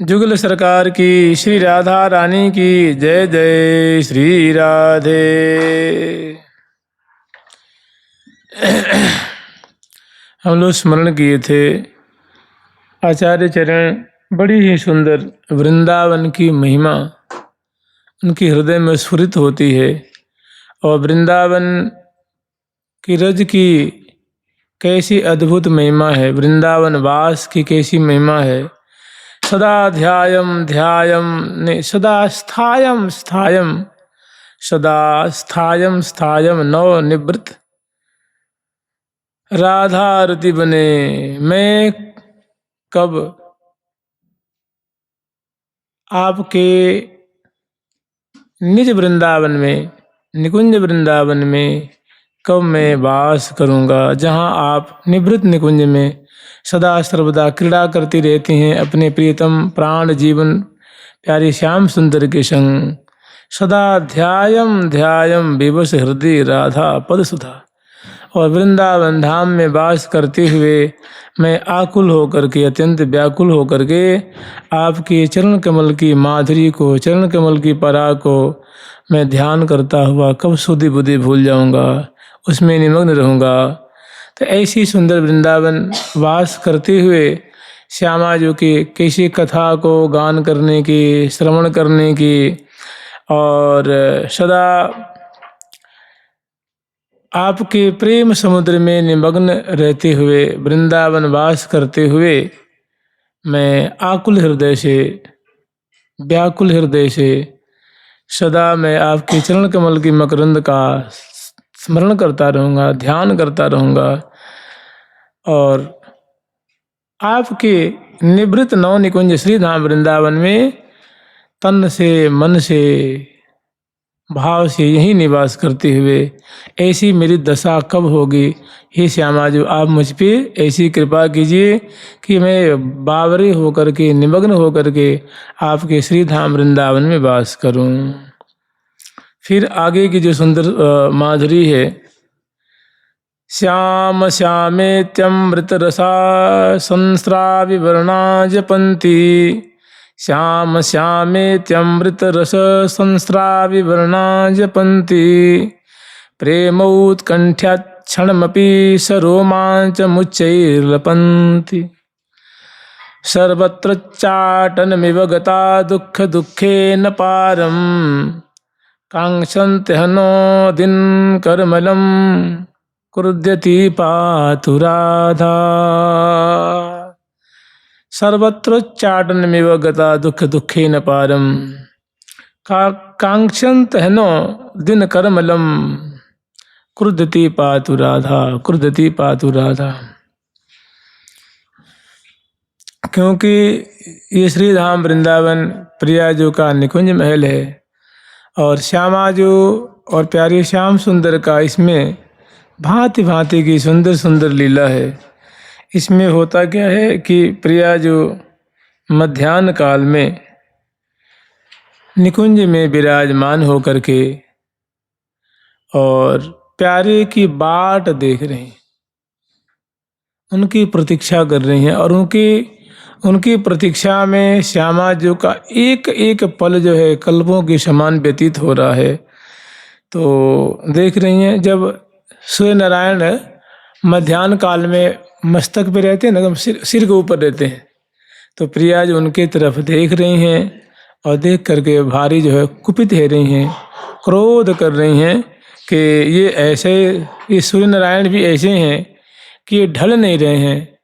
जुगल सरकार की, श्री राधा रानी की जय जय श्री राधे। हम लोग स्मरण किए थे आचार्य चरण बड़ी ही सुंदर वृंदावन की महिमा उनकी हृदय में स्फुरित होती है और वृंदावन की रज की कैसी अद्भुत महिमा है, वृंदावन वास की कैसी महिमा है। सदा ध्यायम ध्यायम ने सदा स्थायम स्थायम, सदा स्थायम स्थायम नव निवृत्त राधा रति बने। मैं कब आपके निज वृंदावन में, निकुंज वृंदावन में कब मैं वास करूंगा, जहां आप निवृत्त निकुंज में सदा सर्वदा क्रीड़ा करती रहती हैं अपने प्रियतम प्राण जीवन प्यारे श्याम सुंदर के संग। सदा ध्यायम ध्यायम विवश हृदय राधा पद सुधा। और वृंदावन धाम में वास करते हुए मैं आकुल होकर के, अत्यंत व्याकुल होकर के आपके चरण कमल की माधुरी को, चरण कमल की पराग को मैं ध्यान करता हुआ कब सुधि बुद्धि भूल जाऊंगा, उसमें निमग्न रहूंगा। तो ऐसी सुंदर वृंदावन वास करते हुए श्यामा जी की कैसी कथा को गान करने की, श्रवण करने की और सदा आपके प्रेम समुद्र में निमग्न रहते हुए, वृंदावन वास करते हुए मैं आकुल हृदय से, व्याकुल हृदय से सदा मैं आपके चरण कमल की मकरंद का स्मरण करता रहूँगा, ध्यान करता रहूँगा और आपके निवृत्त नव निकुंज श्री धाम वृंदावन में तन से, मन से, भाव से यही निवास करते हुए ऐसी मेरी दशा कब होगी। हे श्यामा जी, आप मुझ पे ऐसी कृपा कीजिए कि मैं बावरे होकर के, निमग्न होकर के आपके श्री धाम वृंदावन में वास करूं। फिर आगे की जो सुंदर माधुरी है, श्याम श्यामेत्यमृत रसा संस्राविवर्णा जपन्ति, श्याम श्यामेत्यमृत रस संस्राविवर्णा जपन्ति, प्रेमोत्कण्ठ्याक्षणमपि सरोमाञ्चमुच्चैर्लपन्ति, सर्वत्र चाटनमिव गता दुःख दुःखेन पारं, काङ्क्षन्ति हनो दिनकरमलं क्रुध्यति पातु राधा। सर्वत्रोच्चाटनमिव गता दुःख दुःखेन पारं, काङ्क्षन्ति हनो दिनकरमलं क्रुध्यति पातु राधा, क्रुध्यति पातु राधा। क्योंकि ये श्री धाम वृंदावन प्रियाजू का निकुंज महल है और श्यामाजू और प्यारे श्याम सुंदर का इसमें भांति भांति की सुंदर सुंदर लीला है। इसमें होता क्या है कि प्रियाजू मध्याह्न काल में निकुंज में विराजमान होकर के और प्यारे की बाट देख रहे हैं, उनकी प्रतीक्षा कर रही हैं और उनकी प्रतीक्षा में श्यामा जी का एक एक पल जो है कल्पों के समान व्यतीत हो रहा है। तो देख रही हैं, जब सूर्य नारायण मध्याह्न काल में मस्तक पे रहते हैं ना, सिर के ऊपर रहते हैं, तो प्रिया जो उनके तरफ देख रही हैं और देख करके भारी जो है कुपित हो रही हैं, क्रोध कर रही हैं कि ये सूर्य नारायण भी ऐसे हैं कि ये ढल नहीं रहे हैं।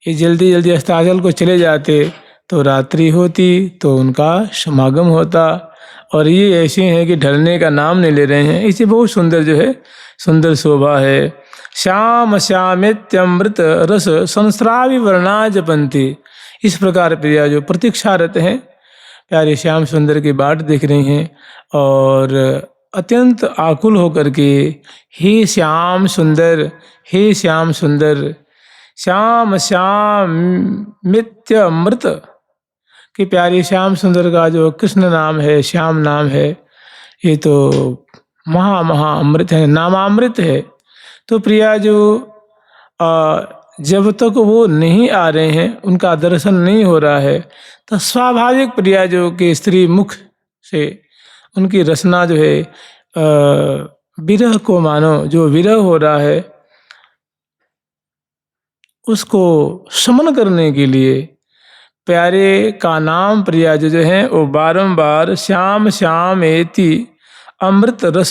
ये जल्दी जल्दी अस्ताचल को चले जाते तो रात्रि होती, तो उनका समागम होता, और ये ऐसे हैं कि ढलने का नाम नहीं ले रहे हैं। इसे बहुत सुंदर जो है सुंदर शोभा है। श्याम श्यामेत्यमृत रस संस्रावि वर्णा जपन्ति, इस प्रकार प्रिया जो प्रतीक्षारत हैं प्यारे श्याम सुंदर की बाट देख रही हैं और अत्यंत आकुल होकर के हे श्याम सुंदर, हे श्याम सुंदर, श्याम श्याम मित्यमृत कि प्यारे श्याम सुंदर का जो कृष्ण नाम है, श्याम नाम है, ये तो महा अमृत है, नामामृत है। तो प्रिया जो जब तक वो नहीं आ रहे हैं, उनका दर्शन नहीं हो रहा है, तो स्वाभाविक प्रिया जो कि स्त्री मुख से उनकी रचना जो है विरह को मानो, जो विरह हो रहा है उसको शमन करने के लिए प्यारे का नाम प्रिया जो है वो बारंबार श्याम श्याम एति अमृत रस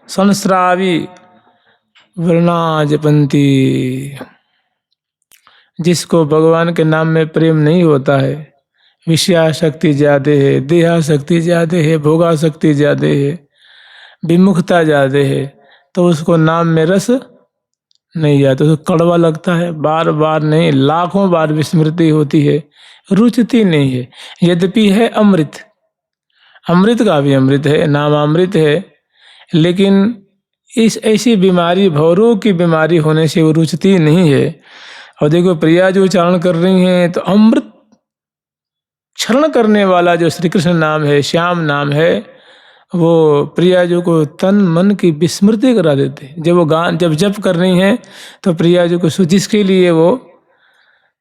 संस्रावी वृणा जपंती। जिसको भगवान के नाम में प्रेम नहीं होता है, विषयाशक्ति ज़्यादा है, देहाशक्ति ज़्यादा है, भोगाशक्ति ज़्यादा है, विमुखता ज़्यादा है, तो उसको नाम में रस नहीं जाता, तो कड़वा लगता है, बार बार नहीं लाखों बार विस्मृति होती है, रुचती नहीं है। यद्यपि है अमृत, अमृत का भी अमृत है, नाम अमृत है, लेकिन इस ऐसी बीमारी, भौरों की बीमारी होने से वो रुचती नहीं है। और देखो प्रिया जो उच्चारण कर रही हैं, तो अमृत क्षरण करने वाला जो श्री कृष्ण नाम है, श्याम नाम है, वो प्रिया जो को तन मन की विस्मृति करा देते। जब वो गान जब जप कर रही हैं तो प्रिया जो को जिसके लिए वो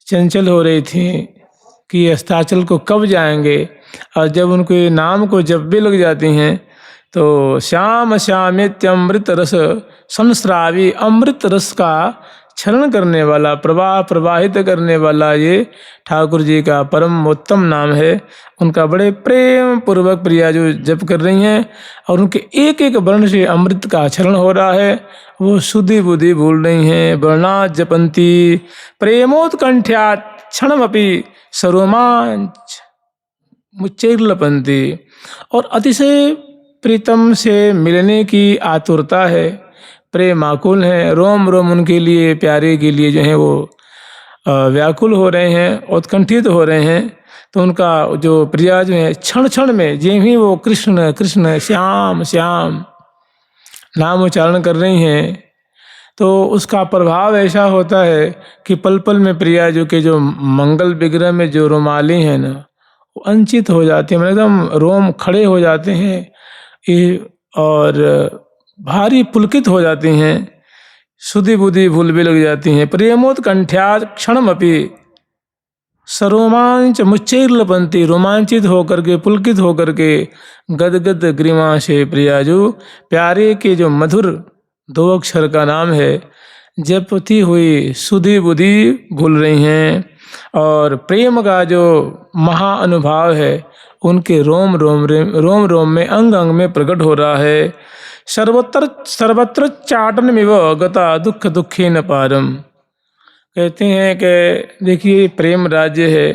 चंचल हो रही थी कि अस्ताचल को कब जाएंगे, और जब उनके नाम को जब भी लग जाती हैं तो श्याम श्यामेत्यमृत रस संस्रावी, अमृत रस का क्षरण करने वाला, प्रवाह प्रवाहित करने वाला ये ठाकुर जी का परम उत्तम नाम है। उनका बड़े प्रेम पूर्वक प्रिया जो जप कर रही हैं, और उनके एक एक वर्ण से अमृत का क्षरण हो रहा है, वो शुद्धि बुद्धि भूल रही हैं। वर्णा जपंती प्रेमोत्कंठ्यात् क्षणमपि सरोमांच मुच्चैर्लपंती, और अतिशय प्रीतम से मिलने की आतुरता है, प्रेम आकुल है, रोम रोम उनके लिए, प्यारे के लिए जो है वो व्याकुल हो रहे हैं, उत्कंठित हो रहे हैं। तो उनका जो प्रिया जो है क्षण क्षण में जे ही वो कृष्ण कृष्ण श्याम श्याम नाम उच्चारण कर रही हैं, तो उसका प्रभाव ऐसा होता है कि पल पल में प्रिया जो के जो मंगल विग्रह में जो रोमाली हैं ना, वो अंचित हो जाते हैं, एकदम रोम खड़े हो जाते हैं और भारी पुलकित हो जाती हैं, शुद्धि बुद्धि भूल भी लग जाती हैं। प्रेमोत्कंठ्या क्षणमपि सरोमांच मुच्चैर्लपंती, रोमांचित होकर के, पुलकित होकर के गदगद ग्रीवा से प्रियाजू प्यारे के जो मधुर दो अक्षर का नाम है जपती हुई शुद्धि बुद्धि भूल रही हैं, और प्रेम का जो महा अनुभाव है उनके रोम रोम में अंग अंग में प्रकट हो रहा है। सर्वत्र चाटनमिव गता दुख दुखे न पारम। कहते हैं कि देखिए प्रेम राज्य है,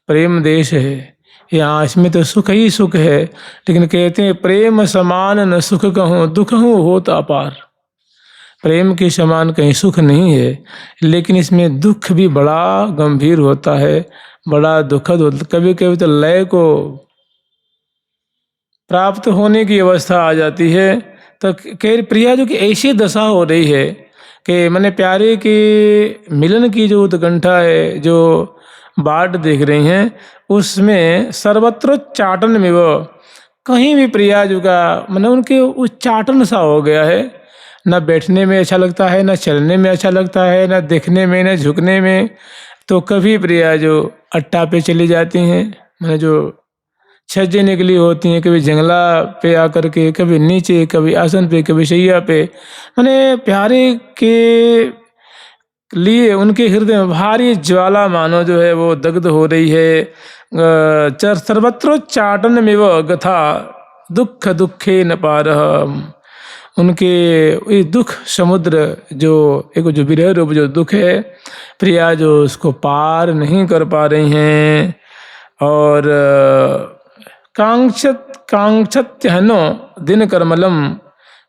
प्रेम देश है, यहाँ इसमें तो सुख ही सुख है, लेकिन कहते हैं प्रेम समान न सुख कहूँ दुख हूँ होत अपार। प्रेम के समान कहीं सुख नहीं है, लेकिन इसमें दुख भी बड़ा गंभीर होता है, बड़ा दुखद होता। कभी कभी तो लय को प्राप्त होने की अवस्था आ जाती है। तो कह प्रिया जो कि ऐसी दशा हो रही है कि मैंने प्यारे के मिलन की जो उत्कंठा है, जो बाट देख रही हैं, उसमें सर्वत्र चाटन में वो कहीं भी प्रिया जो का मैंने उनके उच्चाटन सा हो गया है। न बैठने में अच्छा लगता है, न चलने में अच्छा लगता है, न देखने में, न झुकने में। तो कभी प्रिया जो अट्टा पे चली जाती हैं, मैंने जो छज्जे निकली होती हैं, कभी जंगला पे आकर के, कभी नीचे, कभी आसन पे, कभी शैया पे, मैंने प्यारे के लिए उनके हृदय में भारी ज्वाला मानो जो है वो दग्ध हो रही है। सर्वत्र चाटन में वो गथा दुख दुखे न पारह। उनके दुख समुद्र जो एक जो विरह रूप जो दुख है, प्रिया जो उसको पार नहीं कर पा रही हैं। और कांक्षत हनो दिन कर्मलम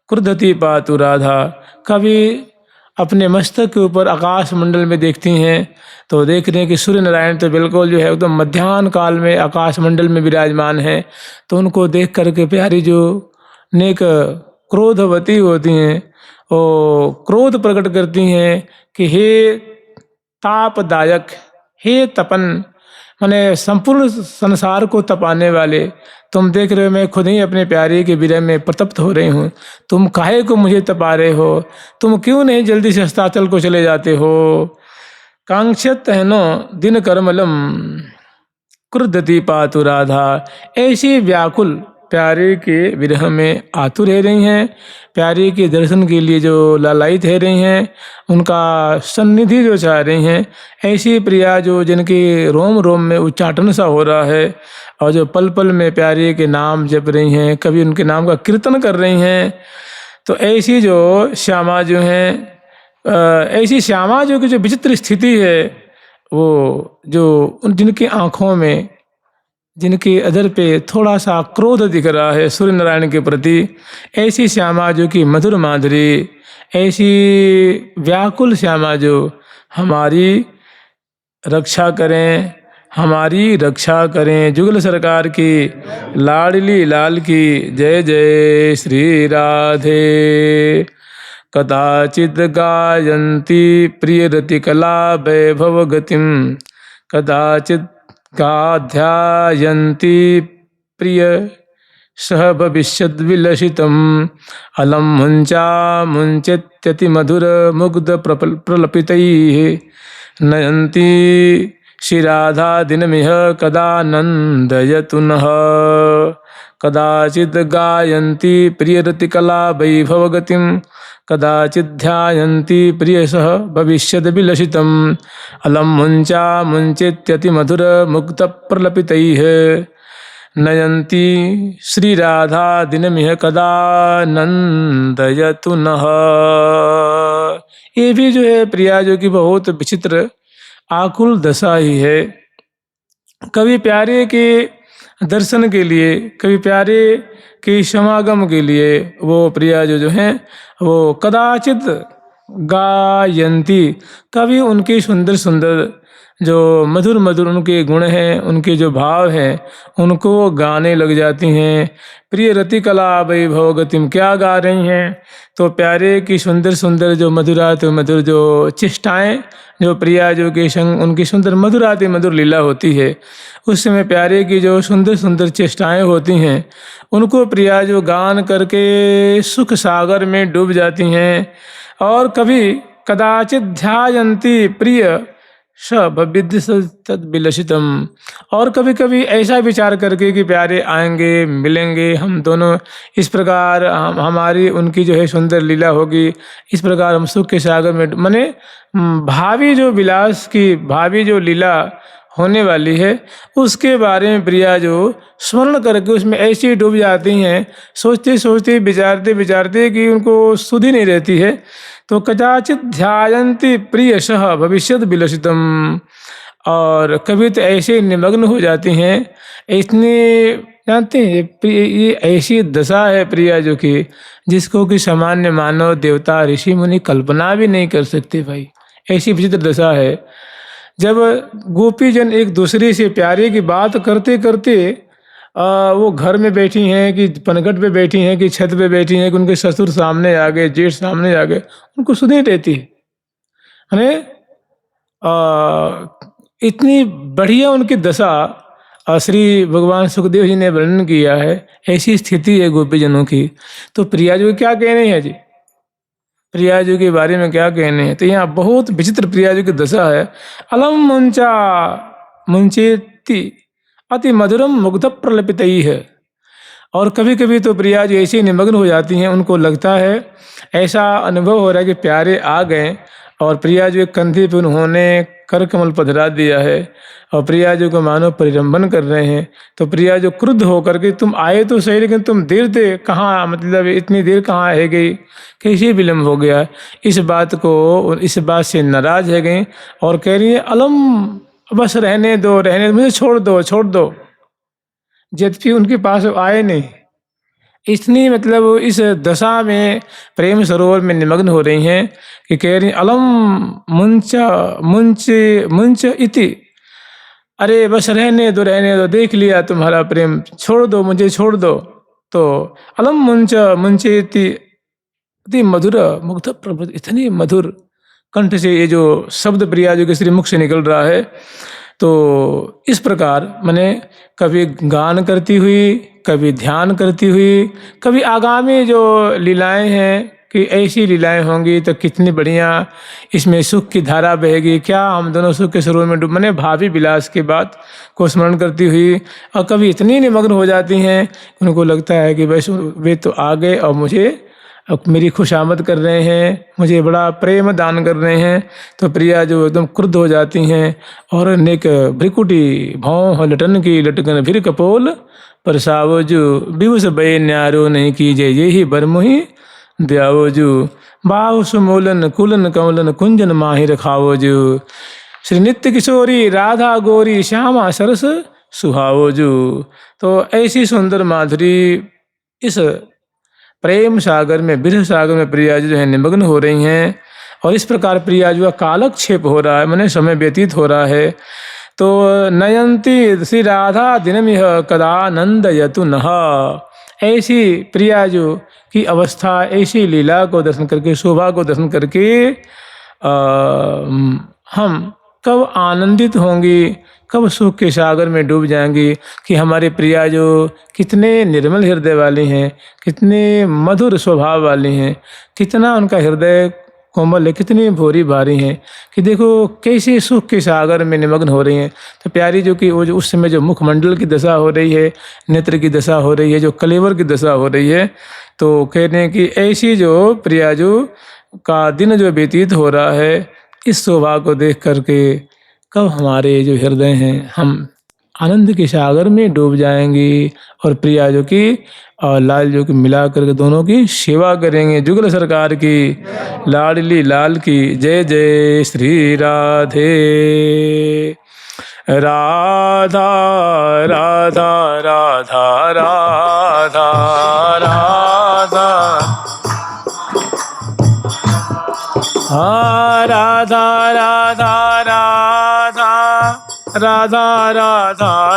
क्रुद्धति पातु राधा। कभी अपने मस्तक के ऊपर आकाश मंडल में देखती हैं तो देख रहे हैं कि सूर्य नारायण तो बिल्कुल जो है एकदम मध्याह्न काल में आकाश मंडल में विराजमान है। तो उनको देख करके प्यारी जो नेक क्रोधवती होती हैं, वो क्रोध प्रकट करती हैं कि हे तापदायक, हे तपन, माने संपूर्ण संसार को तपाने वाले, तुम देख रहे हो मैं खुद ही अपने प्यारे के विरह में प्रतप्त हो रही हूँ। तुम काहे को मुझे तपा रहे हो? तुम क्यों नहीं जल्दी से अस्ताचल को चले जाते हो? कांक्षत हेनो दिन करमलम क्रुद्धति पातु राधा। ऐसी व्याकुल प्यारे के विरह में आतुर रह रही हैं, प्यारे के दर्शन के लिए जो लालायित रह रही हैं, उनका सन्निधि जो चाह रही हैं, ऐसी प्रिया जो जिनके रोम रोम में उच्चाटन सा हो रहा है और जो पल पल में प्यारे के नाम जप रही हैं, कभी उनके नाम का कीर्तन कर रही हैं। तो ऐसी जो श्यामा जो हैं, ऐसी श्यामा जो की जो विचित्र स्थिति है, वो जो जिनकी आँखों में, जिनके अधर पे थोड़ा सा क्रोध दिख रहा है सूर्य नारायण के प्रति, ऐसी श्यामा जो कि मधुर माधुरी, ऐसी व्याकुल श्यामा जो हमारी रक्षा करें, हमारी रक्षा करें। जुगल सरकार की लाडली लाल की जय जय श्री राधे। कदाचित गायन्ति प्रियरतिकला वैभव गतिम, कदाचित गाध्यायन्ति प्रिय सह भविष्यद्विलसितम्, अलम मुंचा मुंचत्यति मधुर मुग्ध प्रलपितैः, नयन्ति श्रीराधा दिनमिह कदा नन्दयतु नः। कदाचित् गायन्ति प्रियरतिकला वैभवगतिं, कदाचित् ध्यायन्ति प्रियसः भविष्यद्विलसितम्, अलम मुंचा मुंचेत्यति मधुर मुग्ध प्रलपितैः, नयन्ति श्रीराधा दिनमिह कदा नन्दयतु नः। ये भी जो है प्रिया जो कि बहुत विचित्र आकुल दशा ही है। कभी प्यारे के दर्शन के लिए, कभी प्यारे के समागम के लिए वो प्रिया जो हैं वो कदाचित गायन्ति, कभी उनके सुंदर सुंदर जो मधुर मधुर उनके गुण हैं, उनके जो भाव हैं, उनको वो गाने लग जाती हैं। प्रिय रति कला वैभव गतिम, क्या गा रही हैं? तो प्यारे की सुंदर सुंदर जो मधुराति मधुर जो चेष्टाएँ, जो प्रिया जो के संग उनकी सुंदर मधुराति मधुर लीला होती है, उस समय प्यारे की जो सुंदर सुंदर चेष्टाएँ होती हैं, उनको प्रिया जो गान करके सुख सागर में डूब जाती हैं। और कभी कदाचित ध्यायन्ति प्रिय स भविष्यद्विलसितम्, और कभी कभी ऐसा विचार करके कि प्यारे आएंगे, मिलेंगे, हम दोनों इस प्रकार हमारी उनकी जो है सुंदर लीला होगी, इस प्रकार हम सुख के सागर में, माने भावी जो विलास की भावी जो लीला होने वाली है उसके बारे में प्रिया जो स्मरण करके उसमें ऐसी डूब जाती हैं, सोचते सोचते विचारते विचारते कि उनको सुधि नहीं रहती है। तो कदाचित ध्यायन्ति प्रियशः भविष्यद्विलसितम्, और कभी तो ऐसे निमग्न हो जाती हैं, इतनी जानते हैं ये ऐसी दशा है प्रिया जो कि जिसको कि सामान्य मानव देवता ऋषि मुनि कल्पना भी नहीं कर सकते भाई। ऐसी विचित्र दशा है। जब गोपीजन एक दूसरे से प्यारे की बात करते करते वो घर में बैठी हैं कि पनघट पे बैठी हैं कि छत पे बैठी हैं कि उनके ससुर सामने आ गए, जेठ सामने आ गए, उनको सुधी रहती है। इतनी बढ़िया उनकी दशा श्री भगवान सुखदेव जी ने वर्णन किया है। ऐसी स्थिति है गोपीजनों की। तो प्रिया जी क्या कहने हैं जी, प्रिया जी के बारे में क्या कहने हैं? तो यहाँ बहुत विचित्र प्रिया जी की दशा है। अलम मुंचा मुंचेति अति मधुरम मुग्ध प्रलपितई है। और कभी कभी तो प्रिया जी ऐसे निमग्न हो जाती हैं, उनको लगता है, ऐसा अनुभव हो रहा है कि प्यारे आ गए और प्रिया जी कंधे पे उन्होंने कर कमल पधरा दिया है और प्रिया जी को मानो परिरंभन कर रहे हैं। तो प्रिया जो क्रुद्ध होकर के तुम आए तो सही, लेकिन तुम देर थे कहाँ, मतलब इतनी देर कहाँ है गई, कैसे विलम्ब हो गया। इस बात से नाराज है गई और कह रही है अलम, बस रहने दो, मुझे छोड़ दो। जबकि उनके पास आए नहीं, इतनी मतलब इस दशा में प्रेम सरोवर में निमग्न हो रही हैं कि कह रही अलम मुंच इति, अरे बस रहने दो, देख लिया तुम्हारा प्रेम, छोड़ दो, मुझे छोड़ दो। तो अलम मुंचेति इति मधुर मुग्ध प्रभु, इतनी मधुर कंठ से ये जो शब्द प्रिया जो कि श्री मुख से निकल रहा है। तो इस प्रकार मैंने कभी गान करती हुई, कभी ध्यान करती हुई, कभी आगामी जो लीलाएं हैं कि ऐसी लीलाएं होंगी तो कितनी बढ़िया इसमें सुख की धारा बहेगी। क्या हम दोनों सुख के सरोवर में डूब, मैंने भावी विलास की बात को स्मरण करती हुई और कभी इतनी निमग्न हो जाती हैं उनको लगता है कि बस वे तो आ गए और मुझे अब मेरी खुशामद कर रहे हैं, मुझे बड़ा प्रेम दान कर रहे हैं। तो प्रिया जो एकदम क्रुद्ध हो जाती हैं और नेक भ्रिकुटी भौं लटन की लटकन फिर कपोल परसावो जो बिवस बे न्यारो नहीं कीजे यही बरमुही द्यावो जो बाहु सुमूलन कुलन कमलन कुंजन माहि रखावो जो श्री नित्य किशोरी राधा गोरी श्यामा सरस सुहावो जो। तो ऐसी सुंदर माधुरी इस प्रेम सागर में, विरह सागर में प्रिया जो है निमग्न हो रही हैं और इस प्रकार प्रिया जो कालक्षेप हो रहा है, मैंने समय व्यतीत हो रहा है। तो नयंती श्री राधा दिनमिह कदा नंदयतु नः, ऐसी प्रिया जो की अवस्था, ऐसी लीला को दर्शन करके, शोभा को दर्शन करके हम कब आनंदित होंगी, कब सुख के सागर में डूब जाएंगी कि हमारे प्रिया जो कितने निर्मल हृदय वाली हैं, कितने मधुर स्वभाव वाली हैं, कितना उनका हृदय कोमल है, कितनी भोरी भारी हैं कि देखो कैसे सुख के सागर में निमग्न हो रही हैं। तो प्यारी जो कि वो जो उस समय जो मुखमंडल की दशा हो रही है, नेत्र की दशा हो रही है, जो कलेवर की दशा हो रही है, तो कहते हैं कि ऐसी जो प्रिया जो का दिन जो व्यतीत हो रहा है, इस शोभा को देख करके कब हमारे जो हृदय हैं हम आनंद के सागर में डूब जाएंगी और प्रिया जो कि और लाल जो कि मिला करके दोनों की सेवा करेंगे। जुगल सरकार की लाडली लाल की जय जय श्री राधे राधा राधा राधा राधा राधा राधा राधा राधा राधा राधा राधा।